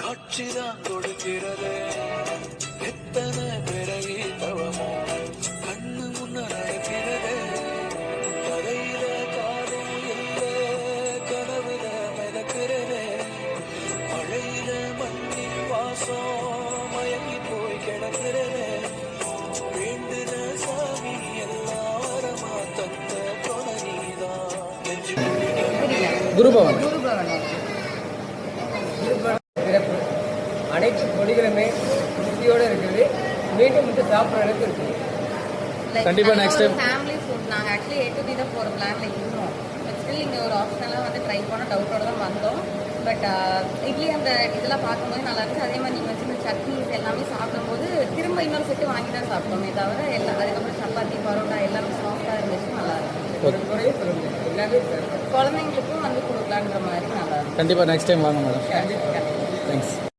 காட்சிதான் கொடுக்கிறது எத்தனை பிறவி தவமோ கண்ணு முன்ன நடக்கிறது கதையில காதும் இல்ல கனவுல மிதக்கிறது மழையில மண்ணின் வாசம் மயங்கி போய் கிடக்கிறது வேண்டுன சாமி எல்லாரமா தந்த தொடனிதான் நெஞ்சு குருபவன் சிறப்பு அனைத்து மொழிகளுமே திருப்தியோடு இருக்குது. மீண்டும் வந்து சாப்பிட்ற அளவுக்கு இருக்குது. கண்டிப்பாக நெக்ஸ்ட் டைம் ஃபேமிலி ஃபுட் நாங்கள் ஆக்சுவலி A to B தான் போகிற பிளான்ல இருந்தோம். பட் ஸ்டில் இங்கே ஒரு ஆப்ஷனெலாம் வந்து ட்ரை பண்ண டவுட்டோட தான் வந்தோம். பட் இட்லி அந்த இதெல்லாம் பார்க்கும்போது நல்லா இருந்துச்சு. அதே மாதிரி நீங்கள் வச்சு சட்னிஸ் எல்லாமே சாப்பிடும்போது திரும்ப இன்னொரு செட்டு வாங்கி தான் சாப்பிட்டோமே தவிர எல்லாம் அதுக்கப்புறம் சப்பாத்தி பரோட்டா எல்லாமே சாஃப்டாக இருந்துச்சு, நல்லா இருந்துச்சு. ஒரு குறையே சொல்லுங்க, எல்லாமே குழந்தைங்களுக்கும் வந்து கொடுக்கலான்ற மாதிரி நல்லா இருந்துச்சு. கண்டிப்பாக நெக்ஸ்ட் டைம் வாங்க மேடம். கண்டிப்பாக. தேங்க்ஸ்.